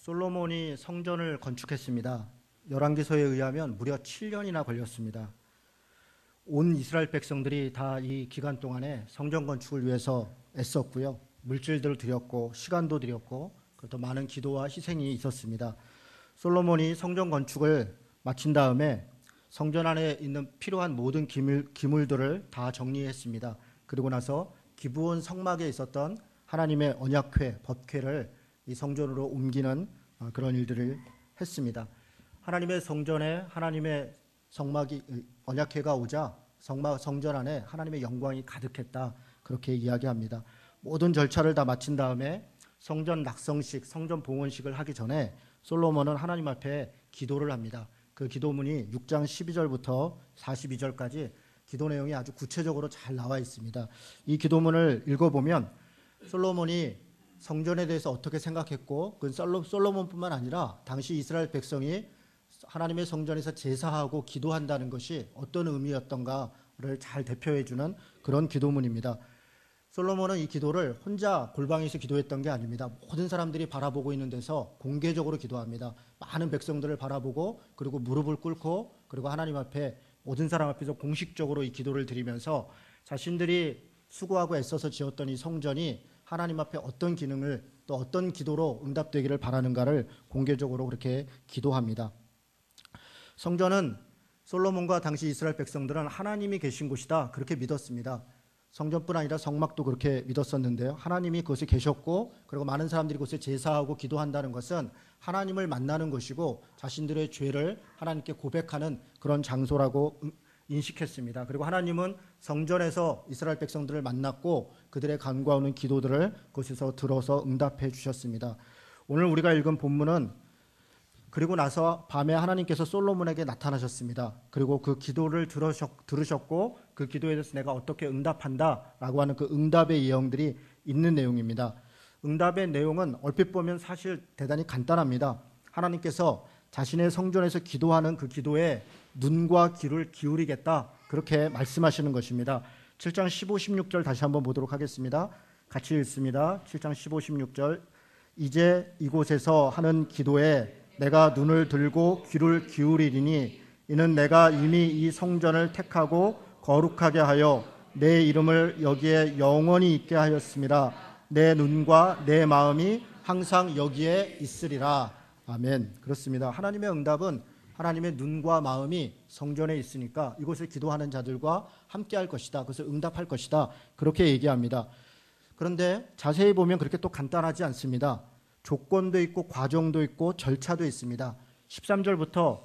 솔로몬이 성전을 건축했습니다. 열왕기서에 의하면 무려 7년이나 걸렸습니다. 온 이스라엘 백성들이 다 이 기간 동안에 성전 건축을 위해서 애썼고요. 물질들을 드렸고 시간도 드렸고 또 많은 기도와 희생이 있었습니다. 솔로몬이 성전 건축을 마친 다음에 성전 안에 있는 필요한 모든 기물들을 다 정리했습니다. 그리고 나서 기브온 성막에 있었던 하나님의 언약궤, 법궤를 이 성전으로 옮기는 그런 일들을 했습니다. 하나님의 성전에 하나님의 언약궤가 오자 성전 안에 하나님의 영광이 가득했다, 그렇게 이야기합니다. 모든 절차를 다 마친 다음에 성전 낙성식, 성전 봉헌식을 하기 전에 솔로몬은 하나님 앞에 기도를 합니다. 그 기도문이 6장 12절부터 42절까지 기도 내용이 아주 구체적으로 잘 나와 있습니다. 이 기도문을 읽어보면 솔로몬이 성전에 대해서 어떻게 생각했고, 그 솔로몬뿐만 아니라 당시 이스라엘 백성이 하나님의 성전에서 제사하고 기도한다는 것이 어떤 의미였던가를 잘 대표해주는 그런 기도문입니다. 솔로몬은 이 기도를 혼자 골방에서 기도했던 게 아닙니다. 모든 사람들이 바라보고 있는 데서 공개적으로 기도합니다. 많은 백성들을 바라보고 그리고 무릎을 꿇고 그리고 하나님 앞에 모든 사람 앞에서 공식적으로 이 기도를 드리면서 자신들이 수고하고 애써서 지었던 이 성전이 하나님 앞에 어떤 기능을 또 어떤 기도로 응답되기를 바라는가를 공개적으로 그렇게 기도합니다. 성전은 솔로몬과 당시 이스라엘 백성들은 하나님이 계신 곳이다, 그렇게 믿었습니다. 성전뿐 아니라 성막도 그렇게 믿었었는데요. 하나님이 그곳에 계셨고 그리고 많은 사람들이 그곳에 제사하고 기도한다는 것은 하나님을 만나는 것이고 자신들의 죄를 하나님께 고백하는 그런 장소라고 인식했습니다. 그리고 하나님은 성전에서 이스라엘 백성들을 만났고 그들의 간구하는 기도들을 그곳에서 들어서 응답해 주셨습니다. 오늘 우리가 읽은 본문은 그리고 나서 밤에 하나님께서 솔로몬에게 나타나셨습니다. 그리고 그 기도를 들으셨고 그 기도에 대해서 내가 어떻게 응답한다라고 하는 그 응답의 예언들이 있는 내용입니다. 응답의 내용은 얼핏 보면 사실 대단히 간단합니다. 하나님께서 자신의 성전에서 기도하는 그 기도에 눈과 귀를 기울이겠다, 그렇게 말씀하시는 것입니다. 7장 15, 16절 다시 한번 보도록 하겠습니다. 같이 읽습니다. 7장 15, 16절. 이제 이곳에서 하는 기도에 내가 눈을 들고 귀를 기울이리니 이는 내가 이미 이 성전을 택하고 거룩하게 하여 내 이름을 여기에 영원히 있게 하였습니다. 내 눈과 내 마음이 항상 여기에 있으리라. 아멘. 그렇습니다. 하나님의 응답은 하나님의 눈과 마음이 성전에 있으니까 이곳을 기도하는 자들과 함께 할 것이다, 그것을 응답할 것이다, 그렇게 얘기합니다. 그런데 자세히 보면 그렇게 또 간단하지 않습니다. 조건도 있고 과정도 있고 절차도 있습니다. 13절부터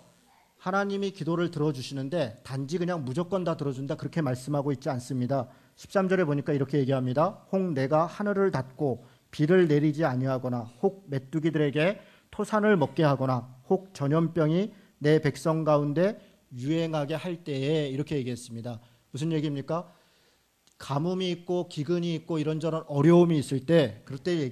하나님이 기도를 들어주시는데 단지 그냥 무조건 다 들어준다, 그렇게 말씀하고 있지 않습니다. 13절에 보니까 이렇게 얘기합니다. 혹 내가 하늘을 닫고 비를 내리지 아니하거나 혹 메뚜기들에게 토산을 먹게 하거나 혹 전염병이 내 백성 가운데 유행하게 할 때에, 이렇게 얘기했습니다. 무슨 얘기입니까? 가뭄이 있고 기근이 있고 이런저런 어려움이 있을 때, 그럴 때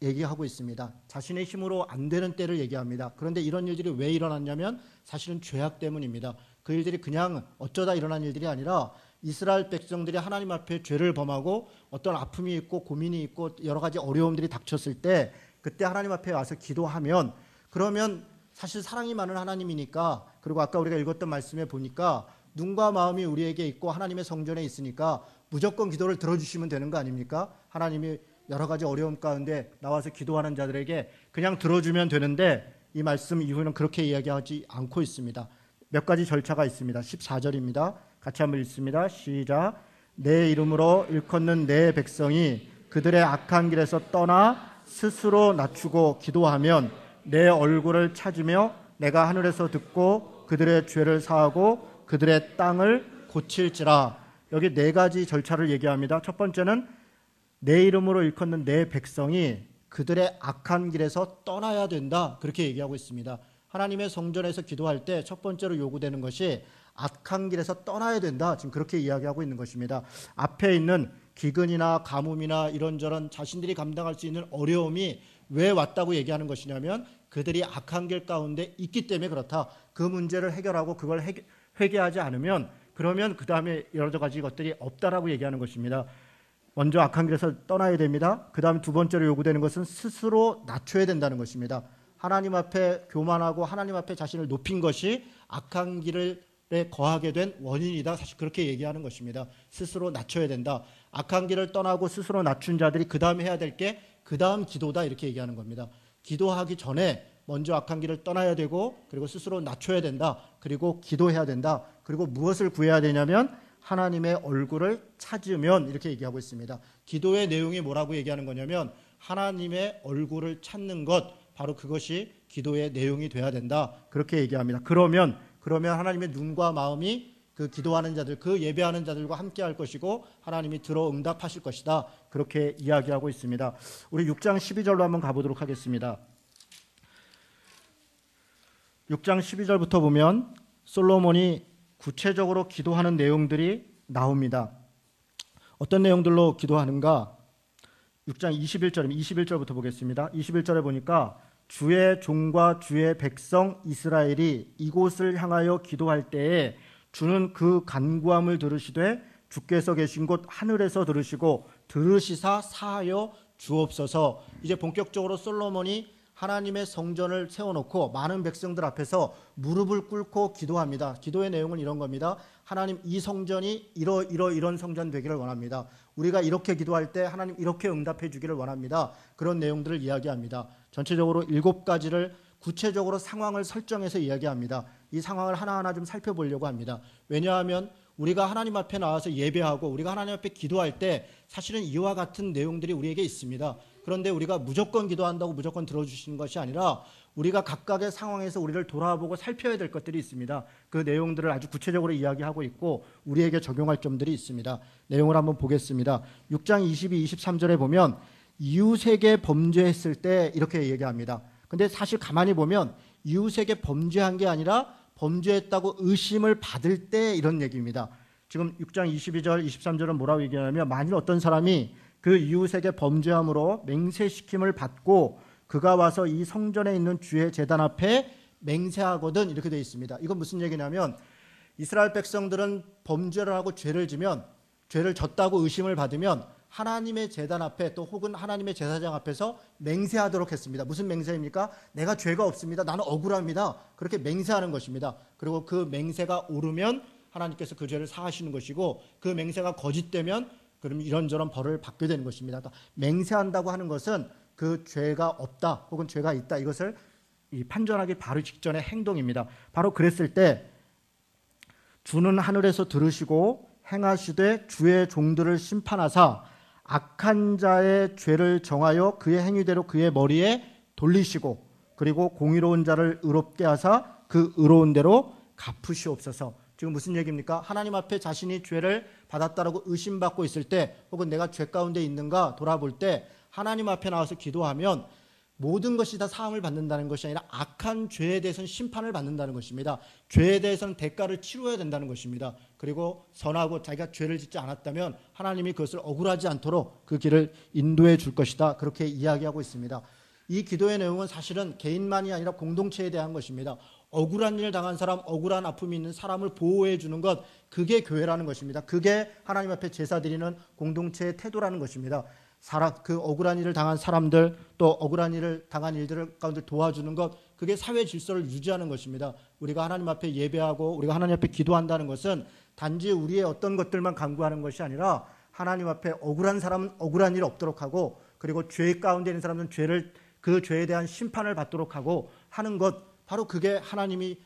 얘기하고 있습니다. 자신의 힘으로 안 되는 때를 얘기합니다. 그런데 이런 일들이 왜 일어났냐면 사실은 죄악 때문입니다. 그 일들이 그냥 어쩌다 일어난 일들이 아니라 이스라엘 백성들이 하나님 앞에 죄를 범하고 어떤 아픔이 있고 고민이 있고 여러 가지 어려움들이 닥쳤을 때 그때 하나님 앞에 와서 기도하면, 그러면 사실 사랑이 많은 하나님이니까, 그리고 아까 우리가 읽었던 말씀에 보니까 눈과 마음이 우리에게 있고 하나님의 성전에 있으니까 무조건 기도를 들어주시면 되는 거 아닙니까? 하나님이 여러 가지 어려움 가운데 나와서 기도하는 자들에게 그냥 들어주면 되는데 이 말씀 이후에는 그렇게 이야기하지 않고 있습니다. 몇 가지 절차가 있습니다. 14절입니다. 같이 한번 읽습니다. 시작. 내 이름으로 일컫는 내 백성이 그들의 악한 길에서 떠나 스스로 낮추고 기도하면 내 얼굴을 찾으며 내가 하늘에서 듣고 그들의 죄를 사하고 그들의 땅을 고칠지라. 여기 네 가지 절차를 얘기합니다. 첫 번째는 내 이름으로 일컫는 내 백성이 그들의 악한 길에서 떠나야 된다, 그렇게 얘기하고 있습니다. 하나님의 성전에서 기도할 때 첫 번째로 요구되는 것이 악한 길에서 떠나야 된다, 지금 그렇게 이야기하고 있는 것입니다. 앞에 있는 기근이나 가뭄이나 이런저런 자신들이 감당할 수 있는 어려움이 왜 왔다고 얘기하는 것이냐면 그들이 악한 길 가운데 있기 때문에 그렇다. 그 문제를 해결하고 그걸 회개하지 않으면 그러면 그 다음에 여러 가지 것들이 없다라고 얘기하는 것입니다. 먼저 악한 길에서 떠나야 됩니다. 그 다음 두 번째로 요구되는 것은 스스로 낮춰야 된다는 것입니다. 하나님 앞에 교만하고 하나님 앞에 자신을 높인 것이 악한 길에 거하게 된 원인이다. 사실 그렇게 얘기하는 것입니다. 스스로 낮춰야 된다. 악한 길을 떠나고 스스로 낮춘 자들이 그 다음에 해야 될 게 그 다음 기도다, 이렇게 얘기하는 겁니다. 기도하기 전에 먼저 악한 길을 떠나야 되고, 그리고 스스로 낮춰야 된다. 그리고 기도해야 된다. 그리고 무엇을 구해야 되냐면 하나님의 얼굴을 찾으면, 이렇게 얘기하고 있습니다. 기도의 내용이 뭐라고 얘기하는 거냐면 하나님의 얼굴을 찾는 것, 바로 그것이 기도의 내용이 돼야 된다. 그렇게 얘기합니다. 그러면 하나님의 눈과 마음이 그 기도하는 자들, 그 예배하는 자들과 함께 할 것이고 하나님이 들어 응답하실 것이다. 그렇게 이야기하고 있습니다. 우리 6장 12절로 한번 가보도록 하겠습니다. 6장 12절부터 보면 솔로몬이 구체적으로 기도하는 내용들이 나옵니다. 어떤 내용들로 기도하는가? 6장 21절부터 보겠습니다. 21절에 보니까 주의 종과 주의 백성 이스라엘이 이곳을 향하여 기도할 때에 주는 그 간구함을 들으시되 주께서 계신 곳 하늘에서 들으시고 들으시사 사하여 주옵소서. 이제 본격적으로 솔로몬이 하나님의 성전을 세워놓고 많은 백성들 앞에서 무릎을 꿇고 기도합니다. 기도의 내용은 이런 겁니다. 하나님, 이 성전이 이런 성전 되기를 원합니다. 우리가 이렇게 기도할 때 하나님 이렇게 응답해 주기를 원합니다. 그런 내용들을 이야기합니다. 전체적으로 7가지를 구체적으로 상황을 설정해서 이야기합니다. 이 상황을 하나하나 좀 살펴보려고 합니다. 왜냐하면 우리가 하나님 앞에 나와서 예배하고 우리가 하나님 앞에 기도할 때 사실은 이와 같은 내용들이 우리에게 있습니다. 그런데 우리가 무조건 기도한다고 무조건 들어주시는 것이 아니라 우리가 각각의 상황에서 우리를 돌아보고 살펴야 될 것들이 있습니다. 그 내용들을 아주 구체적으로 이야기하고 있고 우리에게 적용할 점들이 있습니다. 내용을 한번 보겠습니다. 6장 22, 23절에 보면 이웃에게 범죄했을 때 이렇게 얘기합니다. 근데 사실 가만히 보면 이웃에게 범죄한 게 아니라 범죄했다고 의심을 받을 때 이런 얘기입니다. 지금 6장 22절, 23절은 뭐라고 얘기하냐면 만일 어떤 사람이 그 이웃에게 범죄함으로 맹세시킴을 받고 그가 와서 이 성전에 있는 주의 제단 앞에 맹세하거든, 이렇게 되어 있습니다. 이건 무슨 얘기냐면 이스라엘 백성들은 범죄를 하고 죄를 지면, 죄를 졌다고 의심을 받으면 하나님의 제단 앞에 또 혹은 하나님의 제사장 앞에서 맹세하도록 했습니다. 무슨 맹세입니까? 내가 죄가 없습니다. 나는 억울합니다. 그렇게 맹세하는 것입니다. 그리고 그 맹세가 옳으면 하나님께서 그 죄를 사하시는 것이고 그 맹세가 거짓되면 그럼 이런저런 벌을 받게 되는 것입니다. 맹세한다고 하는 것은 그 죄가 없다 혹은 죄가 있다, 이것을 판정하기 바로 직전의 행동입니다. 바로 그랬을 때 주는 하늘에서 들으시고 행하시되 주의 종들을 심판하사 악한 자의 죄를 정하여 그의 행위대로 그의 머리에 돌리시고 그리고 공의로운 자를 의롭게 하사 그 의로운 대로 갚으시옵소서. 지금 무슨 얘기입니까? 하나님 앞에 자신이 죄를 받았다라고 의심받고 있을 때 혹은 내가 죄 가운데 있는가 돌아볼 때 하나님 앞에 나와서 기도하면 모든 것이 다 사함을 받는다는 것이 아니라 악한 죄에 대해서는 심판을 받는다는 것입니다. 죄에 대해서는 대가를 치러야 된다는 것입니다. 그리고 선하고 자기가 죄를 짓지 않았다면 하나님이 그것을 억울하지 않도록 그 길을 인도해 줄 것이다, 그렇게 이야기하고 있습니다. 이 기도의 내용은 사실은 개인만이 아니라 공동체에 대한 것입니다. 억울한 일 당한 사람, 억울한 아픔이 있는 사람을 보호해 주는 것, 그게 교회라는 것입니다. 그게 하나님 앞에 제사 드리는 공동체의 태도라는 것입니다. 그 억울한 일을 당한 사람들, 또 억울한 일을 당한 일들 가운데 도와주는 것, 그게 사회 질서를 유지하는 것입니다. 우리가 하나님 앞에 예배하고 우리가 하나님 앞에 기도한다는 것은 단지 우리의 어떤 것들만 간구하는 것이 아니라 하나님 앞에 억울한 사람은 억울한 일 없도록 하고 그리고 죄 가운데 있는 사람은 그 죄에 대한 심판을 받도록 하고 하는 것, 바로 그게 하나님이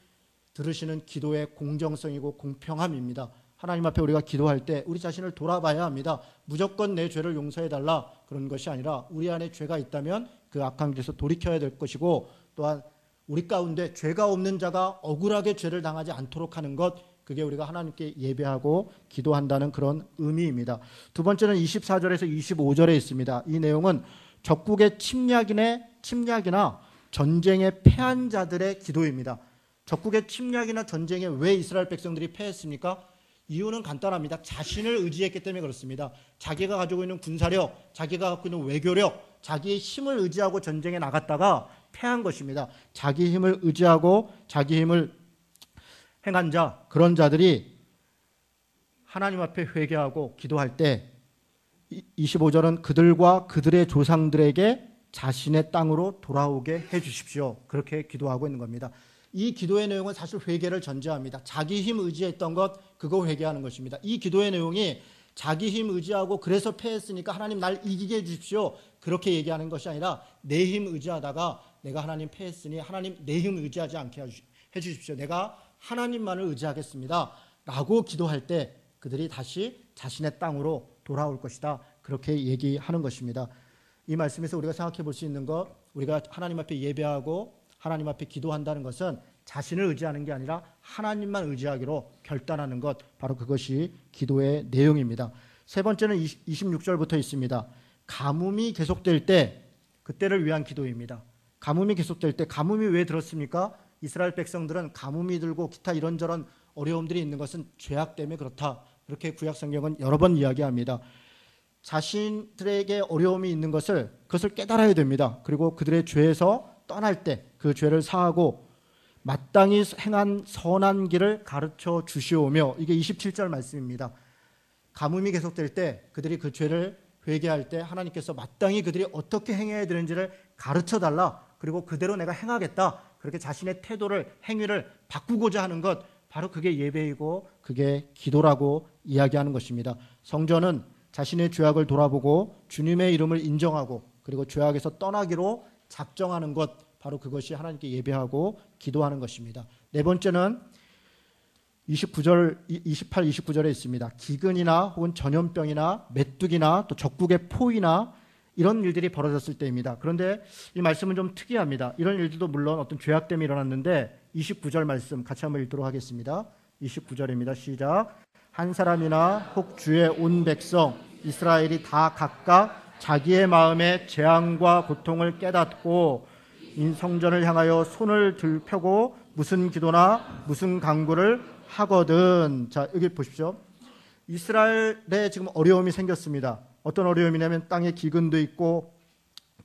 들으시는 기도의 공정성이고 공평함입니다. 하나님 앞에 우리가 기도할 때 우리 자신을 돌아봐야 합니다. 무조건 내 죄를 용서해달라 그런 것이 아니라 우리 안에 죄가 있다면 그 악한 길에서 돌이켜야 될 것이고 또한 우리 가운데 죄가 없는 자가 억울하게 죄를 당하지 않도록 하는 것, 그게 우리가 하나님께 예배하고 기도한다는 그런 의미입니다. 두 번째는 24절에서 25절에 있습니다. 이 내용은 적국의 침략이나 전쟁에 패한 자들의 기도입니다. 적국의 침략이나 전쟁에 왜 이스라엘 백성들이 패했습니까? 이유는 간단합니다. 자신을 의지했기 때문에 그렇습니다. 자기가 가지고 있는 군사력, 자기가 갖고 있는 외교력, 자기의 힘을 의지하고 전쟁에 나갔다가 패한 것입니다. 자기 힘을 의지하고 자기 힘을 행한 자, 그런 자들이 하나님 앞에 회개하고 기도할 때 25절은 그들과 그들의 조상들에게 자신의 땅으로 돌아오게 해주십시오. 그렇게 기도하고 있는 겁니다. 이 기도의 내용은 사실 회개를 전제합니다. 자기 힘 의지했던 것, 그거 회개하는 것입니다. 이 기도의 내용이 자기 힘 의지하고 그래서 패했으니까 하나님 날 이기게 해주십시오, 그렇게 얘기하는 것이 아니라 내 힘 의지하다가 내가 하나님 패했으니 하나님 내 힘 의지하지 않게 해주십시오, 내가 하나님만을 의지하겠습니다 라고 기도할 때 그들이 다시 자신의 땅으로 돌아올 것이다, 그렇게 얘기하는 것입니다. 이 말씀에서 우리가 생각해 볼 수 있는 것, 우리가 하나님 앞에 예배하고 하나님 앞에 기도한다는 것은 자신을 의지하는 게 아니라 하나님만 의지하기로 결단하는 것, 바로 그것이 기도의 내용입니다. 세 번째는 26절부터 있습니다. 가뭄이 계속될 때, 그때를 위한 기도입니다. 가뭄이 계속될 때, 가뭄이 왜 들었습니까? 이스라엘 백성들은 가뭄이 들고 기타 이런저런 어려움들이 있는 것은 죄악 때문에 그렇다, 그렇게 구약 성경은 여러 번 이야기합니다. 자신들에게 어려움이 있는 것을, 그것을 깨달아야 됩니다. 그리고 그들의 죄에서 떠날 때 그 죄를 사하고 마땅히 행한 선한 길을 가르쳐 주시오며, 이게 27절 말씀입니다. 가뭄이 계속될 때 그들이 그 죄를 회개할 때 하나님께서 마땅히 그들이 어떻게 행해야 되는지를 가르쳐 달라, 그리고 그대로 내가 행하겠다, 그렇게 자신의 태도를, 행위를 바꾸고자 하는 것, 바로 그게 예배이고 그게 기도라고 이야기하는 것입니다. 성전은 자신의 죄악을 돌아보고 주님의 이름을 인정하고 그리고 죄악에서 떠나기로 작정하는 것, 바로 그것이 하나님께 예배하고 기도하는 것입니다. 네 번째는 28, 29절에 있습니다. 기근이나 혹은 전염병이나 메뚜기나 또 적국의 포위나 이런 일들이 벌어졌을 때입니다. 그런데 이 말씀은 좀 특이합니다. 이런 일들도 물론 어떤 죄악 때문에 일어났는데 29절 말씀 같이 한번 읽도록 하겠습니다. 29절입니다. 시작. 한 사람이나 혹 주의 온 백성 이스라엘이 다 각각 자기의 마음의 재앙과 고통을 깨닫고 성전을 향하여 손을 들펴고 무슨 기도나 무슨 간구를 하거든. 자, 여기 보십시오. 이스라엘에 지금 어려움이 생겼습니다. 어떤 어려움이냐면 땅에 기근도 있고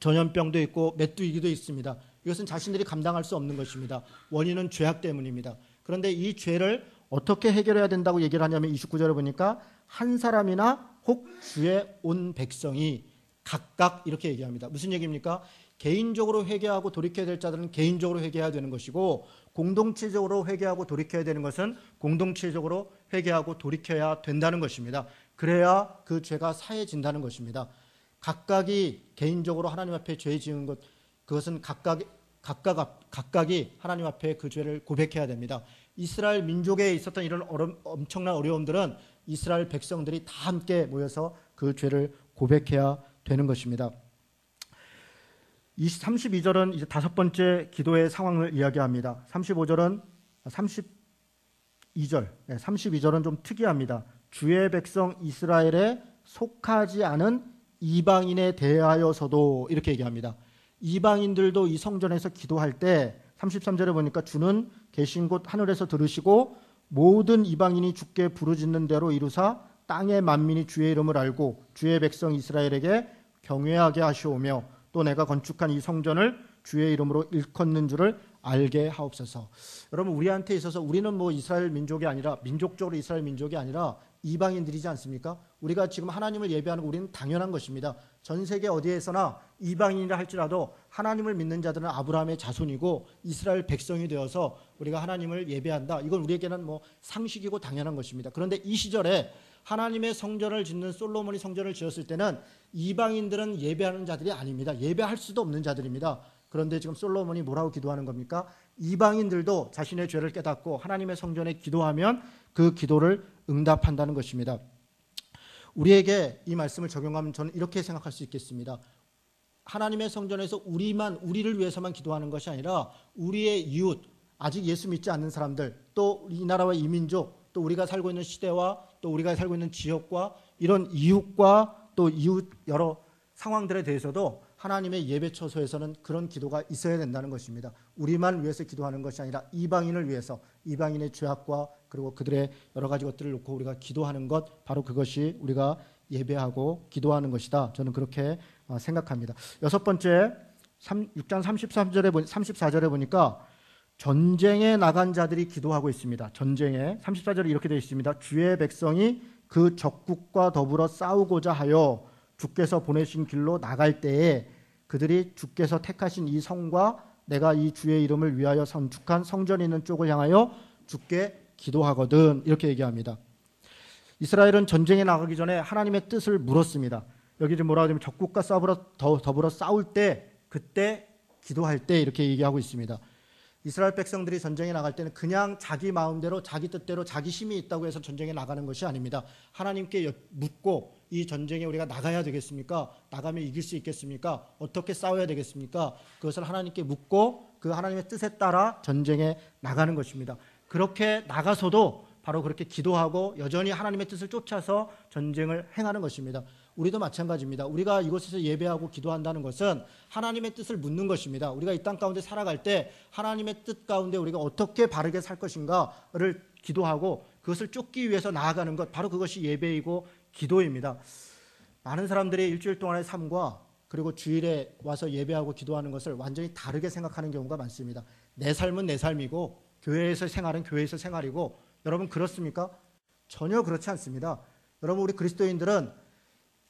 전염병도 있고 메뚜기도 있습니다. 이것은 자신들이 감당할 수 없는 것입니다. 원인은 죄악 때문입니다. 그런데 이 죄를 어떻게 해결해야 된다고 얘기를 하냐면 29절에 보니까 한 사람이나 혹 주의 온 백성이 각각, 이렇게 얘기합니다. 무슨 얘기입니까? 개인적으로 회개하고 돌이켜야 될 자들은 개인적으로 회개해야 되는 것이고, 공동체적으로 회개하고 돌이켜야 되는 것은 공동체적으로 회개하고 돌이켜야 된다는 것입니다. 그래야 그 죄가 사해진다는 것입니다. 각각이 개인적으로 하나님 앞에 죄 지은 것, 그것은 각각이 하나님 앞에 그 죄를 고백해야 됩니다. 이스라엘 민족에 있었던 이런 엄청난 어려움들은 이스라엘 백성들이 다 함께 모여서 그 죄를 고백해야 되는 것입니다. 32절은 이제 다섯 번째 기도의 상황을 이야기합니다. 32절은 좀 특이합니다. 주의 백성 이스라엘에 속하지 않은 이방인에 대하여서도, 이렇게 얘기합니다. 이방인들도 이 성전에서 기도할 때 33절에 보니까 주는 계신 곳 하늘에서 들으시고 모든 이방인이 주께 부르짖는 대로 이루사 땅의 만민이 주의 이름을 알고 주의 백성 이스라엘에게 경외하게 하시오며 또 내가 건축한 이 성전을 주의 이름으로 일컫는 줄을 알게 하옵소서. 여러분, 우리한테 있어서 우리는 뭐 이스라엘 민족이 아니라, 민족적으로 이스라엘 민족이 아니라 이방인들이지 않습니까? 우리가 지금 하나님을 예배하는 거 우리는 당연한 것입니다. 전 세계 어디에서나 이방인이라 할지라도 하나님을 믿는 자들은 아브라함의 자손이고 이스라엘 백성이 되어서 우리가 하나님을 예배한다, 이건 우리에게는 뭐 상식이고 당연한 것입니다. 그런데 이 시절에 하나님의 성전을 짓는 솔로몬이 성전을 지었을 때는 이방인들은 예배하는 자들이 아닙니다. 예배할 수도 없는 자들입니다. 그런데 지금 솔로몬이 뭐라고 기도하는 겁니까? 이방인들도 자신의 죄를 깨닫고 하나님의 성전에 기도하면 그 기도를 응답한다는 것입니다. 우리에게 이 말씀을 적용하면 저는 이렇게 생각할 수 있겠습니다. 하나님의 성전에서 우리를 위해서만 기도하는 것이 아니라 우리의 이웃, 아직 예수 믿지 않는 사람들, 또 이 나라와 이 민족, 또 우리가 살고 있는 시대와 또 우리가 살고 있는 지역과 이런 이웃과 또 이웃 여러 상황들에 대해서도 하나님의 예배 처소에서는 그런 기도가 있어야 된다는 것입니다. 우리만 위해서 기도하는 것이 아니라 이방인을 위해서, 이방인의 죄악과 그리고 그들의 여러 가지 것들을 놓고 우리가 기도하는 것, 바로 그것이 우리가 예배하고 기도하는 것이다. 저는 그렇게 생각합니다. 여섯 번째, 6장 34절에 보니까 전쟁에 나간 자들이 기도하고 있습니다. 전쟁에 34절에 이렇게 되어 있습니다. 주의 백성이 그 적국과 더불어 싸우고자 하여 주께서 보내신 길로 나갈 때에 그들이 주께서 택하신 이 성과 내가 이 주의 이름을 위하여 건축한 성전이 있는 쪽을 향하여 주께 기도하거든. 이렇게 얘기합니다. 이스라엘은 전쟁에 나가기 전에 하나님의 뜻을 물었습니다. 여기 좀 뭐라고 하면 적국과 더불어 싸울 때, 그때 기도할 때 이렇게 얘기하고 있습니다. 이스라엘 백성들이 전쟁에 나갈 때는 그냥 자기 마음대로 자기 뜻대로 자기 힘이 있다고 해서 전쟁에 나가는 것이 아닙니다. 하나님께 묻고 이 전쟁에 우리가 나가야 되겠습니까? 나가면 이길 수 있겠습니까? 어떻게 싸워야 되겠습니까? 그것을 하나님께 묻고 그 하나님의 뜻에 따라 전쟁에 나가는 것입니다. 그렇게 나가서도 바로 그렇게 기도하고 여전히 하나님의 뜻을 쫓아서 전쟁을 행하는 것입니다. 우리도 마찬가지입니다. 우리가 이곳에서 예배하고 기도한다는 것은 하나님의 뜻을 묻는 것입니다. 우리가 이 땅 가운데 살아갈 때 하나님의 뜻 가운데 우리가 어떻게 바르게 살 것인가를 기도하고 그것을 쫓기 위해서 나아가는 것, 바로 그것이 예배이고 기도입니다. 많은 사람들이 일주일 동안의 삶과 그리고 주일에 와서 예배하고 기도하는 것을 완전히 다르게 생각하는 경우가 많습니다. 내 삶은 내 삶이고 교회에서 생활은 교회에서 생활이고, 여러분 그렇습니까? 전혀 그렇지 않습니다. 여러분, 우리 그리스도인들은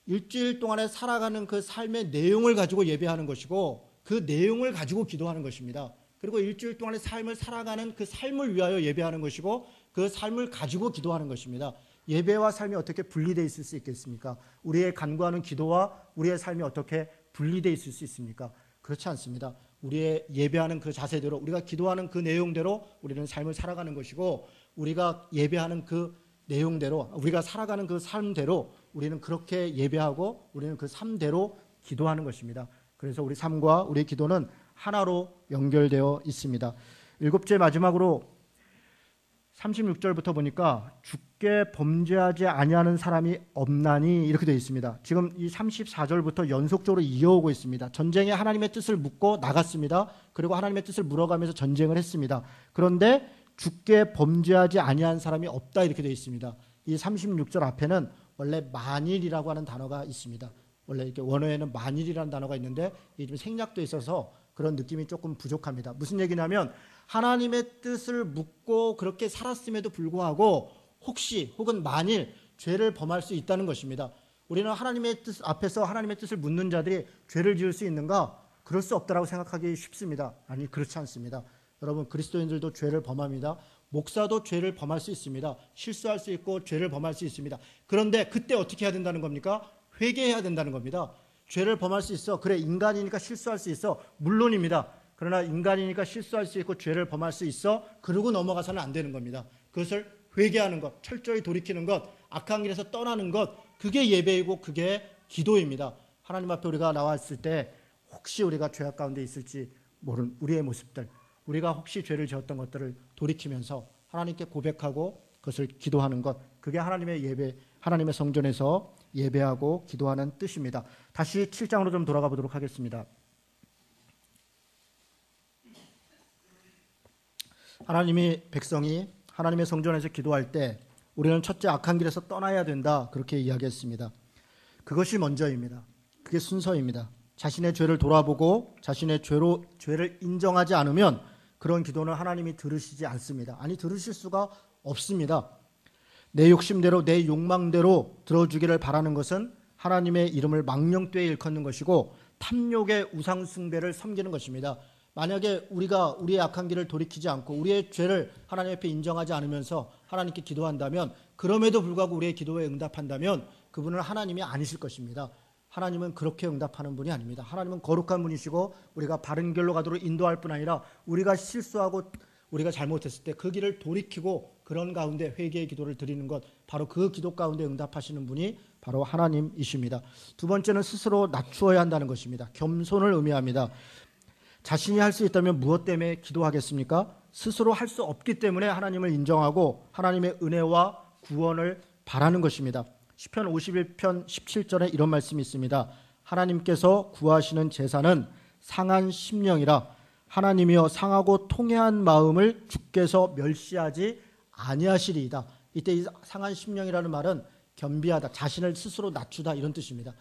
일주일 동안에 살아가는 그 삶의 내용을 가지고 예배하는 것이고 그 내용을 가지고 기도하는 것입니다. 그리고 일주일 동안의 삶을 살아가는 그 삶을 위하여 예배하는 것이고 그 삶을 가지고 기도하는 것입니다. 예배와 삶이 어떻게 분리되어 있을 수 있겠습니까? 우리의 간구하는 기도와 우리의 삶이 어떻게 분리되어 있을 수 있습니까? 그렇지 않습니다. 우리의 예배하는 그 자세대로, 우리가 기도하는 그 내용대로 우리는 삶을 살아가는 것이고, 우리가 예배하는 그 내용대로, 우리가 살아가는 그 삶대로 우리는 그렇게 예배하고 우리는 그 삶대로 기도하는 것입니다. 그래서 우리 삶과 우리 기도는 하나로 연결되어 있습니다. 일곱째, 마지막으로 36절부터 보니까 주께 범죄하지 아니하는 사람이 없나니 이렇게 되어 있습니다. 지금 이 34절부터 연속적으로 이어오고 있습니다. 전쟁에 하나님의 뜻을 묻고 나갔습니다. 그리고 하나님의 뜻을 물어가면서 전쟁을 했습니다. 그런데 주께 범죄하지 아니한 사람이 없다 이렇게 되어 있습니다. 이 36절 앞에는 원래 만일이라고 하는 단어가 있습니다. 원래 이렇게 원어에는 만일이라는 단어가 있는데 이게 좀 생략돼 있어서 그런 느낌이 조금 부족합니다. 무슨 얘기냐면 하나님의 뜻을 묻고 그렇게 살았음에도 불구하고 혹은 만일 죄를 범할 수 있다는 것입니다. 우리는 하나님의 뜻 앞에서 하나님의 뜻을 묻는 자들이 죄를 지을 수 있는가? 그럴 수 없다라고 생각하기 쉽습니다. 아니, 그렇지 않습니다. 여러분, 그리스도인들도 죄를 범합니다. 목사도 죄를 범할 수 있습니다. 실수할 수 있고 죄를 범할 수 있습니다. 그런데 그때 어떻게 해야 된다는 겁니까? 회개해야 된다는 겁니다. 죄를 범할 수 있어. 그래, 인간이니까 실수할 수 있어. 물론입니다. 그러나 인간이니까 실수할 수 있고 죄를 범할 수 있어. 그러고 넘어가서는 안 되는 겁니다. 그것을 회개하는 것, 철저히 돌이키는 것, 악한 길에서 떠나는 것, 그게 예배이고 그게 기도입니다. 하나님 앞에 우리가 나왔을 때 혹시 우리가 죄악 가운데 있을지 모르는 우리의 모습들, 우리가 혹시 죄를 지었던 것들을 돌이키면서 하나님께 고백하고 그것을 기도하는 것, 그게 하나님의 예배, 하나님의 성전에서 예배하고 기도하는 뜻입니다. 다시 7장으로 좀 돌아가 보도록 하겠습니다. 백성이 하나님의 성전에서 기도할 때 우리는 첫째 악한 길에서 떠나야 된다, 그렇게 이야기했습니다. 그것이 먼저입니다. 그게 순서입니다. 자신의 죄를 돌아보고 자신의 죄를 인정하지 않으면 그런 기도는 하나님이 들으시지 않습니다. 아니, 들으실 수가 없습니다. 내 욕심대로 내 욕망대로 들어주기를 바라는 것은 하나님의 이름을 망령되이 일컫는 것이고 탐욕의 우상숭배를 섬기는 것입니다. 만약에 우리가 우리의 악한 길을 돌이키지 않고 우리의 죄를 하나님 앞에 인정하지 않으면서 하나님께 기도한다면, 그럼에도 불구하고 우리의 기도에 응답한다면 그분은 하나님이 아니실 것입니다. 하나님은 그렇게 응답하는 분이 아닙니다. 하나님은 거룩한 분이시고 우리가 바른 길로 가도록 인도할 뿐 아니라 우리가 실수하고 우리가 잘못했을 때 그 길을 돌이키고 그런 가운데 회개의 기도를 드리는 것, 바로 그 기도 가운데 응답하시는 분이 바로 하나님이십니다. 두 번째는 스스로 낮추어야 한다는 것입니다. 겸손을 의미합니다. 자신이 할 수 있다면 무엇 때문에 기도하겠습니까? 스스로 할 수 없기 때문에 하나님을 인정하고 하나님의 은혜와 구원을 바라는 것입니다. 시편 51편 17절에 이런 말씀이 있습니다. 하나님께서 구하시는 제사는 상한 심령이라 하나님이여 상하고 통회한 마음을 주께서 멸시하지 아니하시리이다. 이때 이 상한 심령이라는 말은 겸비하다, 자신을 스스로 낮추다, 이런 뜻입니다.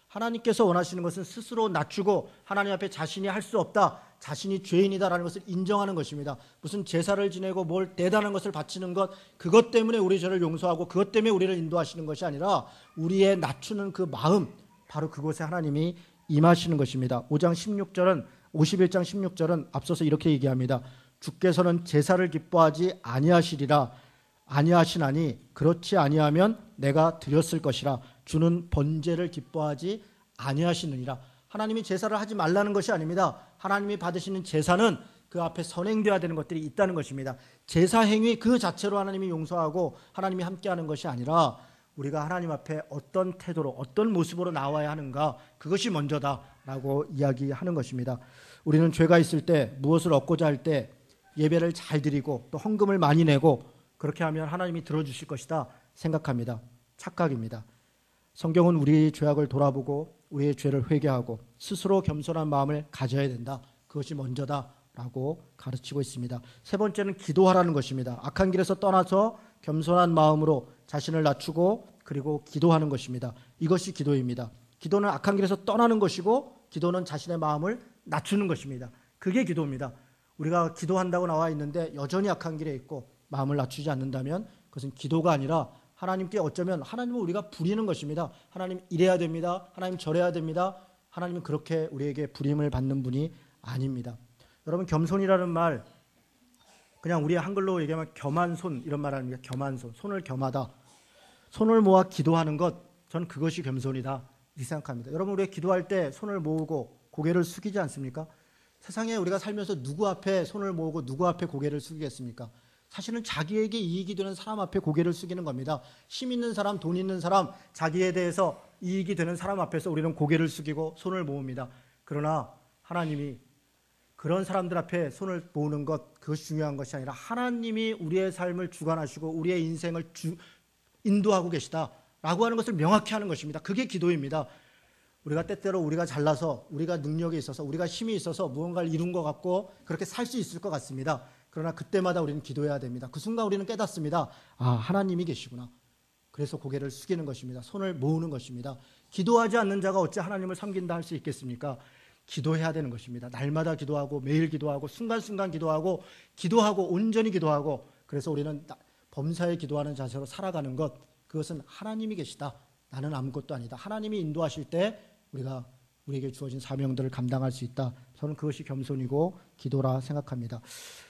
하나님께서 원하시는 것은 스스로 낮추고 하나님 앞에 자신이 할 수 없다, 자신이 죄인이다라는 것을 인정하는 것입니다. 무슨 제사를 지내고 뭘 대단한 것을 바치는 것, 그것 때문에 우리 죄를 용서하고 그것 때문에 우리를 인도하시는 것이 아니라 우리의 낮추는 그 마음, 바로 그곳에 하나님이 임하시는 것입니다. 51장 16절은 앞서서 이렇게 얘기합니다. 주께서는 제사를 기뻐하지 아니하시리라. 아니하시나니 그렇지 아니하면 내가 드렸을 것이라. 주는 번제를 기뻐하지 아니하시느니라. 하나님이 제사를 하지 말라는 것이 아닙니다. 하나님이 받으시는 제사는 그 앞에 선행되어야 되는 것들이 있다는 것입니다. 제사 행위 그 자체로 하나님이 용서하고 하나님이 함께하는 것이 아니라 우리가 하나님 앞에 어떤 태도로 어떤 모습으로 나와야 하는가, 그것이 먼저다라고 이야기하는 것입니다. 우리는 죄가 있을 때 무엇을 얻고자 할 때 예배를 잘 드리고 또 헌금을 많이 내고 그렇게 하면 하나님이 들어주실 것이다 생각합니다. 착각입니다. 성경은 우리의 죄악을 돌아보고 우리의 죄를 회개하고 스스로 겸손한 마음을 가져야 된다. 그것이 먼저다라고 가르치고 있습니다. 세 번째는 기도하라는 것입니다. 악한 길에서 떠나서 겸손한 마음으로 자신을 낮추고 그리고 기도하는 것입니다. 이것이 기도입니다. 기도는 악한 길에서 떠나는 것이고 기도는 자신의 마음을 낮추는 것입니다. 그게 기도입니다. 우리가 기도한다고 나와 있는데 여전히 악한 길에 있고 마음을 낮추지 않는다면 그것은 기도가 아니라 하나님께 어쩌면 하나님을 우리가 부리는 것입니다. 하나님 이래야 됩니다. 하나님 저래야 됩니다. 하나님은 그렇게 우리에게 부림을 받는 분이 아닙니다. 여러분, 겸손이라는 말 그냥 우리 한글로 얘기하면 겸한 손 이런 말 아닙니까? 겸한 손, 손을 겸하다. 손을 모아 기도하는 것, 저는 그것이 겸손이다 이렇게 생각합니다. 여러분, 우리가 기도할 때 손을 모으고 고개를 숙이지 않습니까? 세상에 우리가 살면서 누구 앞에 손을 모으고 누구 앞에 고개를 숙이겠습니까? 사실은 자기에게 이익이 되는 사람 앞에 고개를 숙이는 겁니다. 힘 있는 사람, 돈 있는 사람, 자기에 대해서 이익이 되는 사람 앞에서 우리는 고개를 숙이고 손을 모읍니다. 그러나 하나님이 그런 사람들 앞에 손을 모으는 것, 그것이 중요한 것이 아니라 하나님이 우리의 삶을 주관하시고 우리의 인생을 인도하고 계시다라고 하는 것을 명확히 하는 것입니다. 그게 기도입니다. 우리가 때때로 우리가 잘나서 우리가 능력이 있어서 우리가 힘이 있어서 무언가를 이룬 것 같고 그렇게 살 수 있을 것 같습니다. 그러나 그때마다 우리는 기도해야 됩니다. 그 순간 우리는 깨닫습니다. 아, 하나님이 계시구나. 그래서 고개를 숙이는 것입니다. 손을 모으는 것입니다. 기도하지 않는 자가 어찌 하나님을 섬긴다 할 수 있겠습니까? 기도해야 되는 것입니다. 날마다 기도하고 매일 기도하고 순간순간 기도하고 온전히 기도하고, 그래서 우리는 범사에 기도하는 자세로 살아가는 것, 그것은 하나님이 계시다. 나는 아무것도 아니다. 하나님이 인도하실 때 우리에게 주어진 사명들을 감당할 수 있다. 저는 그것이 겸손이고 기도라 생각합니다.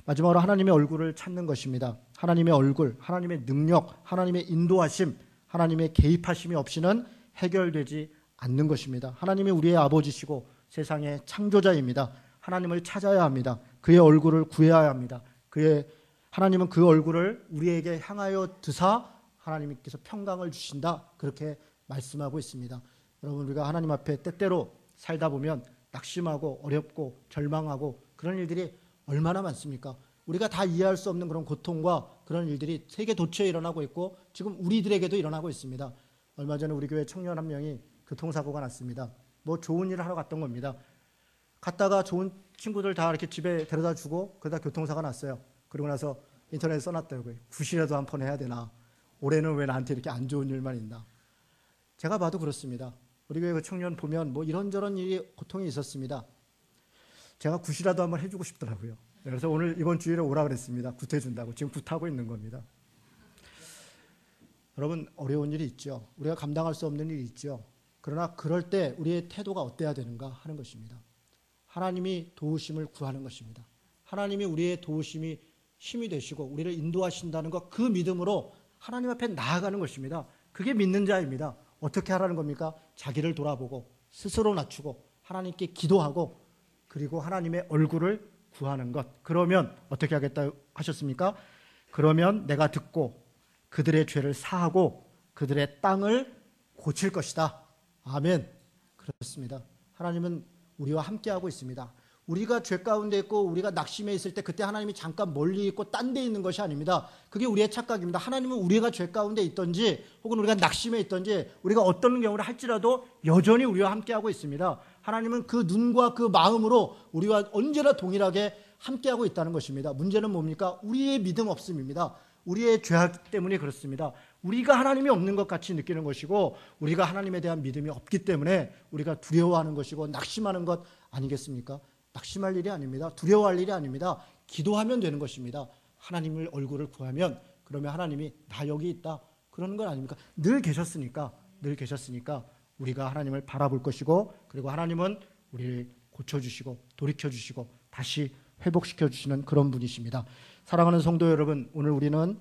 마지막으로 하나님의 얼굴을 찾는 것입니다. 하나님의 얼굴, 하나님의 능력, 하나님의 인도하심, 하나님의 개입하심이 없이는 해결되지 않는 것입니다. 하나님이 우리의 아버지시고 세상의 창조자입니다. 하나님을 찾아야 합니다. 그의 얼굴을 구해야 합니다. 하나님은 그 얼굴을 우리에게 향하여 드사 하나님께서 평강을 주신다. 그렇게 말씀하고 있습니다. 여러분, 우리가 하나님 앞에 때때로 살다 보면 낙심하고 어렵고 절망하고 그런 일들이 얼마나 많습니까? 우리가 다 이해할 수 없는 그런 고통과 그런 일들이 세계 도처에 일어나고 있고 지금 우리들에게도 일어나고 있습니다. 얼마 전에 우리 교회 청년 한 명이 교통사고가 났습니다. 뭐 좋은 일을 하러 갔던 겁니다. 갔다가 좋은 친구들 다 이렇게 집에 데려다 주고 그러다 교통사고가 났어요. 그러고 나서 인터넷에 써놨더라고요. 굿이라도 한 번 해야 되나. 올해는 왜 나한테 이렇게 안 좋은 일만 있나. 제가 봐도 그렇습니다. 우리 교회 그 청년 보면 뭐 이런저런 일이 고통이 있었습니다. 제가 굿이라도 한번 해주고 싶더라고요. 그래서 오늘 이번 주일에 오라 그랬습니다. 굿 해준다고. 지금 굿하고 있는 겁니다. 여러분, 어려운 일이 있죠. 우리가 감당할 수 없는 일이 있죠. 그러나 그럴 때 우리의 태도가 어때야 되는가 하는 것입니다. 하나님이 도우심을 구하는 것입니다. 하나님이 우리의 도우심이 힘이 되시고 우리를 인도하신다는 것, 그 믿음으로 하나님 앞에 나아가는 것입니다. 그게 믿는 자입니다. 어떻게 하라는 겁니까? 자기를 돌아보고 스스로 낮추고 하나님께 기도하고 그리고 하나님의 얼굴을 구하는 것. 그러면 어떻게 하겠다 하셨습니까? 그러면 내가 듣고 그들의 죄를 사하고 그들의 땅을 고칠 것이다. 아멘. 그렇습니다. 하나님은 우리와 함께하고 있습니다. 우리가 죄 가운데 있고 우리가 낙심해 있을 때 그때 하나님이 잠깐 멀리 있고 딴 데 있는 것이 아닙니다. 그게 우리의 착각입니다. 하나님은 우리가 죄 가운데 있든지 혹은 우리가 낙심해 있든지 우리가 어떤 경우를 할지라도 여전히 우리와 함께하고 있습니다. 하나님은 그 눈과 그 마음으로 우리와 언제나 동일하게 함께하고 있다는 것입니다. 문제는 뭡니까? 우리의 믿음 없음입니다. 우리의 죄악 때문에 그렇습니다. 우리가 하나님이 없는 것 같이 느끼는 것이고 우리가 하나님에 대한 믿음이 없기 때문에 우리가 두려워하는 것이고 낙심하는 것 아니겠습니까? 낙심할 일이 아닙니다. 두려워할 일이 아닙니다. 기도하면 되는 것입니다. 하나님을 얼굴을 구하면 그러면 하나님이 나 여기 있다 그러는 건 아닙니까? 늘 계셨으니까 우리가 하나님을 바라볼 것이고, 그리고 하나님은 우리를 고쳐주시고 돌이켜주시고 다시 회복시켜주시는 그런 분이십니다. 사랑하는 성도 여러분, 오늘 우리는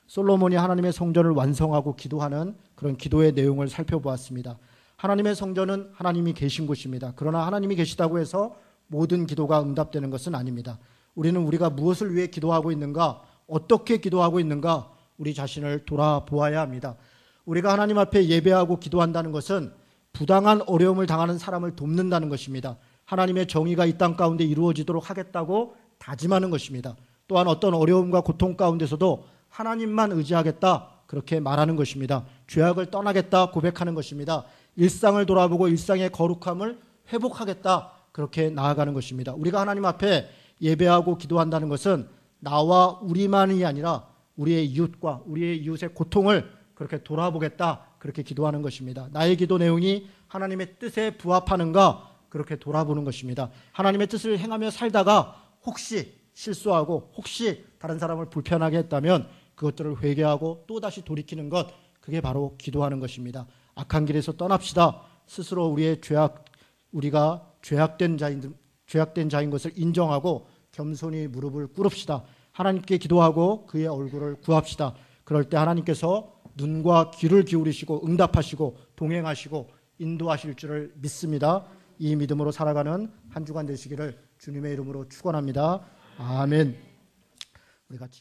솔로몬이 하나님의 성전을 완성하고 기도하는 그런 기도의 내용을 살펴보았습니다. 하나님의 성전은 하나님이 계신 곳입니다. 그러나 하나님이 계시다고 해서 모든 기도가 응답되는 것은 아닙니다. 우리는 우리가 무엇을 위해 기도하고 있는가, 어떻게 기도하고 있는가, 우리 자신을 돌아보아야 합니다. 우리가 하나님 앞에 예배하고 기도한다는 것은 부당한 어려움을 당하는 사람을 돕는다는 것입니다. 하나님의 정의가 이 땅 가운데 이루어지도록 하겠다고 다짐하는 것입니다. 또한 어떤 어려움과 고통 가운데서도 하나님만 의지하겠다, 그렇게 말하는 것입니다. 죄악을 떠나겠다 고백하는 것입니다. 일상을 돌아보고 일상의 거룩함을 회복하겠다, 그렇게 나아가는 것입니다. 우리가 하나님 앞에 예배하고 기도한다는 것은 나와 우리만이 아니라 우리의 이웃과 우리의 이웃의 고통을 그렇게 돌아보겠다, 그렇게 기도하는 것입니다. 나의 기도 내용이 하나님의 뜻에 부합하는가, 그렇게 돌아보는 것입니다. 하나님의 뜻을 행하며 살다가 혹시 실수하고 혹시 다른 사람을 불편하게 했다면 그것들을 회개하고 또다시 돌이키는 것, 그게 바로 기도하는 것입니다. 악한 길에서 떠납시다. 스스로 우리가 죄악된 자인 것을 인정하고 겸손히 무릎을 꿇읍시다. 하나님께 기도하고 그의 얼굴을 구합시다. 그럴 때 하나님께서 눈과 귀를 기울이시고 응답하시고 동행하시고 인도하실 줄을 믿습니다. 이 믿음으로 살아가는 한 주간 되시기를 주님의 이름으로 축원합니다. 아멘. 우리 같이